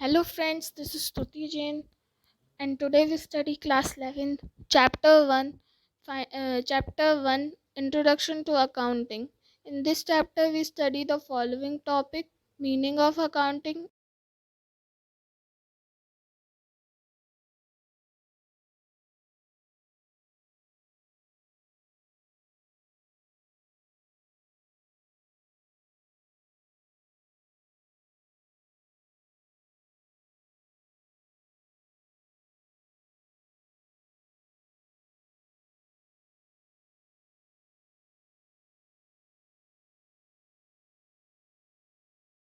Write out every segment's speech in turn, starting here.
Hello friends, this is Stuti Jain and today we study class 11 chapter 1 chapter 1 Introduction to Accounting. In this chapter we study the following topic: meaning of accounting,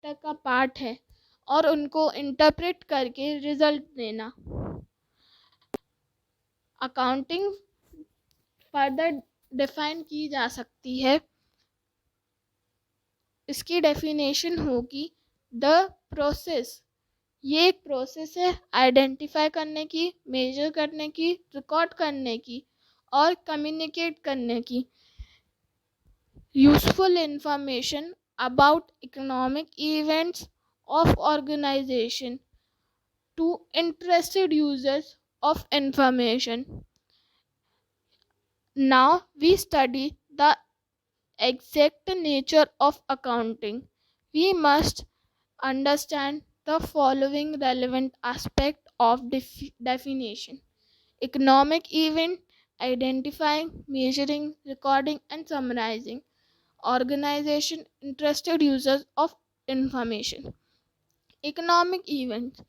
तक का part है और उनको interpret करके result देना। Accounting further define की जा सकती है। इसकी डेफिनेशन होगी द प्रोसेस। ये एक प्रोसेस है आइडेंटिफाई करने की, मेजर करने की, रिकॉर्ड करने की और कम्युनिकेट करने की useful information about economic events of organisation to interested users of information. Now we study the exact nature of accounting. We must understand the following relevant aspect of definition: economic event, identifying, measuring, recording and summarizing; organization, interested users of information. Economic event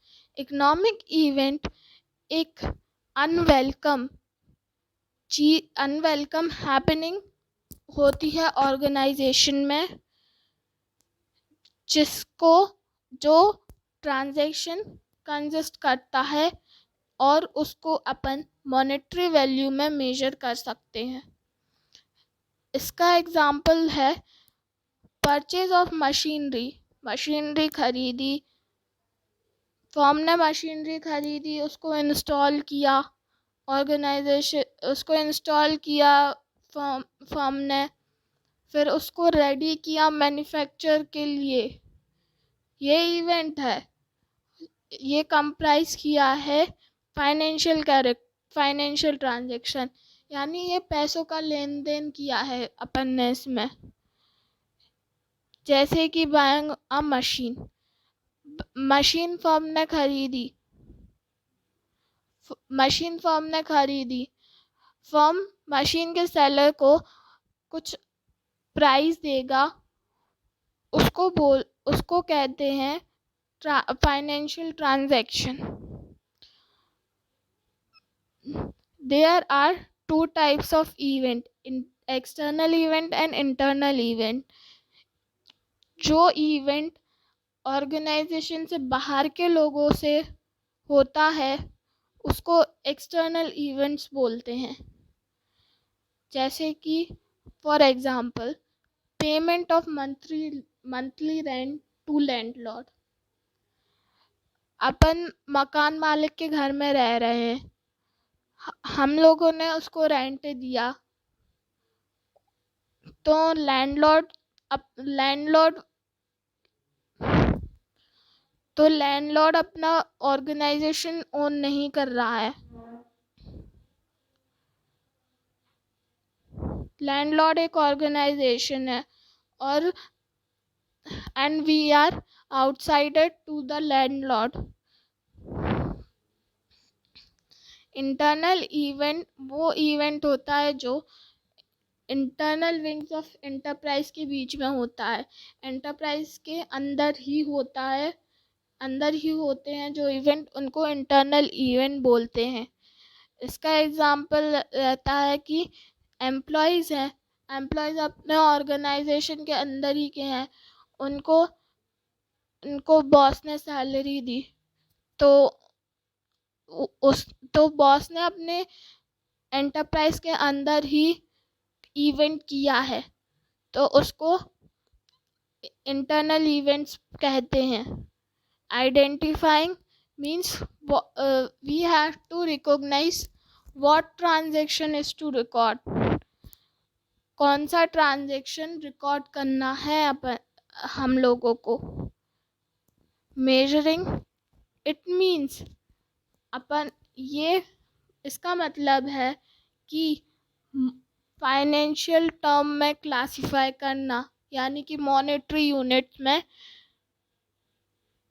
एक unwelcome happening होती है organisation में, जिसको जो transaction consist करता है और उसको अपन मॉनेटरी वैल्यू में मेजर कर सकते हैं। इसका एग्जाम्पल है परचेज ऑफ मशीनरी खरीदी, फर्म ने मशीनरी खरीदी, उसको इंस्टॉल किया, ऑर्गेनाइजेशन उसको इंस्टॉल किया फर्म ने, फिर उसको रेडी किया मैन्युफैक्चर के लिए। ये इवेंट है, ये कंप्राइज किया है फाइनेंशियल ट्रांजैक्शन, यानी ये पैसों का लेन देन किया है अपन ने इसमें। जैसे कि बाइंग अ मशीन फर्म ने खरीदी, फर्म मशीन के सेलर को कुछ प्राइस देगा, उसको कहते हैं financial transaction. There are two types of event: external event and internal event. जो इवेंट ऑर्गेनाइजेशन से बाहर के लोगों से होता है उसको एक्सटर्नल इवेंट्स बोलते हैं। जैसे कि for example payment of monthly rent to landlord. अपन मकान मालिक के घर में रह रहे हैं, हम लोगों ने उसको रेंट दिया, तो लैंडलॉर्ड अपना ऑर्गेनाइजेशन ओन नहीं कर रहा है। लैंडलॉर्ड एक ऑर्गेनाइजेशन है और and we are outsider to the landlord. Internal event वो इवेंट होता है जो इंटरनल विंग्स ऑफ एंटरप्राइज के बीच में होता है, एंटरप्राइज के अंदर ही होते हैं जो इवेंट, उनको इंटरनल इवेंट बोलते हैं। इसका एग्जांपल रहता है कि एम्प्लॉयज़ अपने ऑर्गेनाइजेशन के अंदर ही के हैं, उनको बॉस ने सैलरी दी, तो बॉस ने अपने एंटरप्राइज के अंदर ही इवेंट किया है, तो उसको इंटरनल इवेंट्स कहते हैं। Identifying means we have to recognise what transaction is to record. कौन सा ट्रांजैक्शन रिकॉर्ड करना है हम लोगों को। मेजरिंग इट मीन्स अपन ये इसका मतलब है कि फाइनेंशियल टर्म में क्लासिफाई करना, यानी कि मॉनेटरी यूनिट्स में,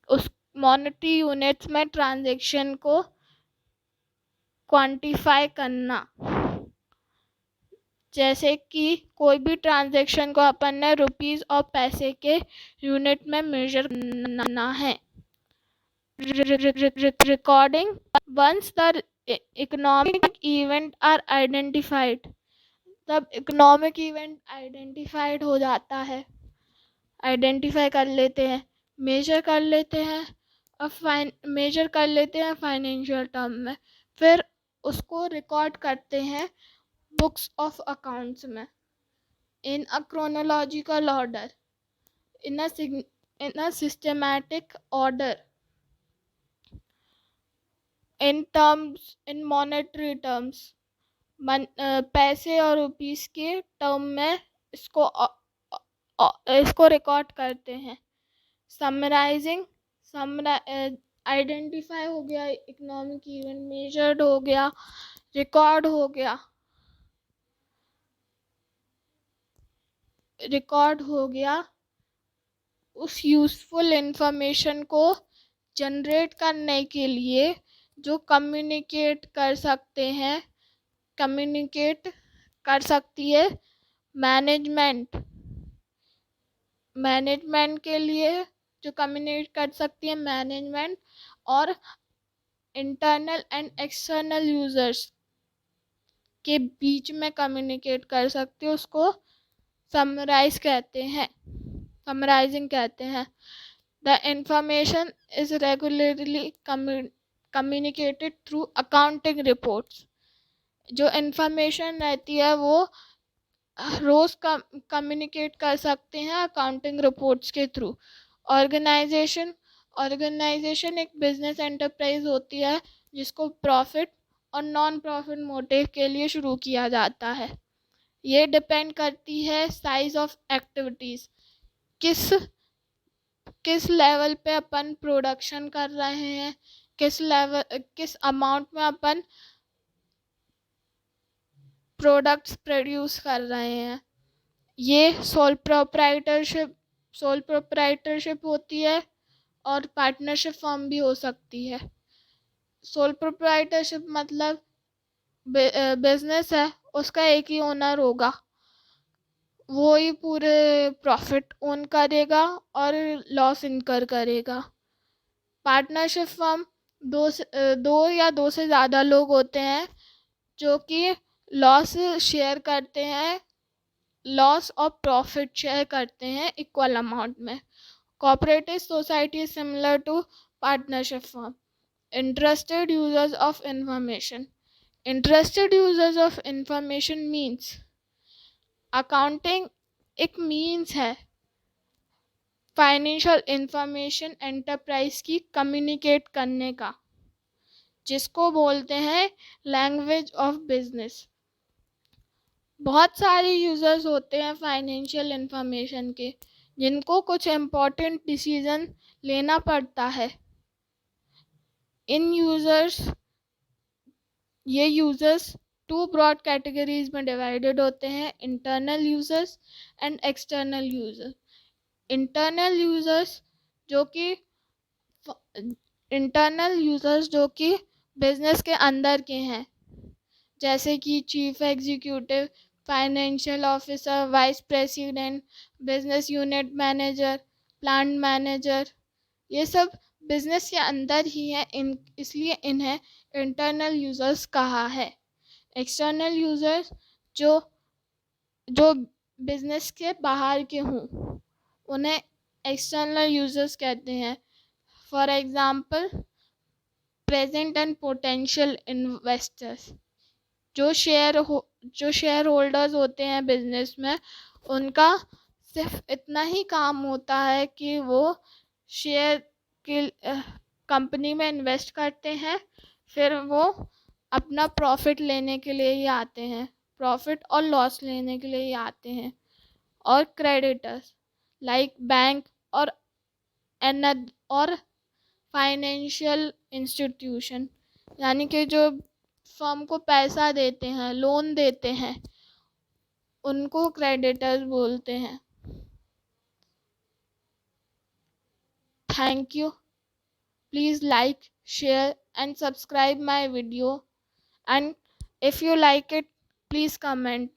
उस मॉनेटरी यूनिट्स में ट्रांजैक्शन को क्वांटिफाई करना। जैसे कि कोई भी ट्रांजैक्शन को अपन ने रुपीस और पैसे के यूनिट में मेजर करना है। Recording once the economic event are identified, तब इकोनॉमिक इवेंट आइडेंटिफाइड हो जाता है, आइडेंटिफाई कर लेते हैं, मेजर कर लेते हैं और मेजर कर लेते हैं फाइनेंशियल टर्म में, फिर उसको रिकॉर्ड करते हैं बुक्स ऑफ अकाउंट्स में in a chronological order, in a systematic order, in monetary terms, पैसे और रुपीस के टर्म में इसको रिकॉर्ड करते हैं। समराइजिंग, आइडेंटिफाई हो गया, इकोनॉमिक इवेंट मेजर्ड हो गया, रिकॉर्ड हो गया, उस यूजफुल इंफॉर्मेशन को जनरेट करने के लिए जो कम्युनिकेट कर सकती है मैनेजमेंट के लिए, जो कम्युनिकेट कर सकती है मैनेजमेंट और इंटरनल एंड एक्सटर्नल यूजर्स के बीच में कम्युनिकेट कर सकती है, उसको समराइजिंग कहते हैं। The information is regularly communicated through accounting reports. जो इंफॉर्मेशन रहती है वो रोज कम्युनिकेट कर सकते हैं अकाउंटिंग रिपोर्ट्स के थ्रू। ऑर्गेनाइजेशन एक बिजनेस एंटरप्राइज होती है जिसको प्रॉफिट और नॉन प्रॉफिट मोटिव के लिए शुरू किया जाता है। ये डिपेंड करती है साइज ऑफ एक्टिविटीज, किस लेवल पे अपन प्रोडक्शन कर रहे हैं, किस अमाउंट में अपन प्रोडक्ट्स प्रोड्यूस कर रहे हैं। ये सोल प्रोप्राइटरशिप होती है और पार्टनरशिप फॉर्म भी हो सकती है। सोल प्रोप्राइटरशिप मतलब बिजनेस है, उसका एक ही ओनर होगा, वो ही पूरे प्रॉफिट ओन करेगा और लॉस इनकर करेगा। पार्टनरशिप फर्म दो या दो से ज़्यादा लोग होते हैं जो कि लॉस और प्रॉफिट शेयर करते हैं इक्वल अमाउंट में। Cooperative society is similar to partnership firm. Interested users of information means, accounting एक मीन्स है फाइनेंशियल इंफॉर्मेशन एंटरप्राइज की कम्युनिकेट करने का, जिसको बोलते हैं लैंग्वेज ऑफ बिजनेस। बहुत सारे यूजर्स होते हैं फाइनेंशियल इंफॉर्मेशन के, जिनको कुछ इम्पोर्टेंट डिसीजन लेना पड़ता है। ये यूजर्स टू ब्रॉड कैटेगरीज में डिवाइडेड होते हैं, internal users and external users. Internal users जो कि बिजनेस के अंदर के हैं, जैसे कि chief executive, financial officer, vice president, business unit manager, plant manager, ये सब बिजनेस के अंदर ही है, इसलिए इन्हें इंटरनल यूजर्स कहा है। एक्सटर्नल यूजर्स जो बिजनेस के बाहर के हों, उन्हें एक्सटर्नल यूजर्स कहते हैं। For example, present and potential investors, जो शेयर होल्डर्स होते हैं बिजनेस में, उनका सिर्फ इतना ही काम होता है कि वो शेयर की कंपनी में इन्वेस्ट करते हैं, फिर वो अपना प्रॉफिट लेने के लिए ही आते हैं, प्रॉफिट और लॉस लेने के लिए ही आते हैं। और क्रेडिटर्स लाइक बैंक और फाइनेंशियल इंस्टीट्यूशन, यानी कि जो फर्म को पैसा देते हैं, लोन देते हैं, उनको क्रेडिटर्स बोलते हैं। Thank you. Please like, share and subscribe my video, and if you like it, please comment.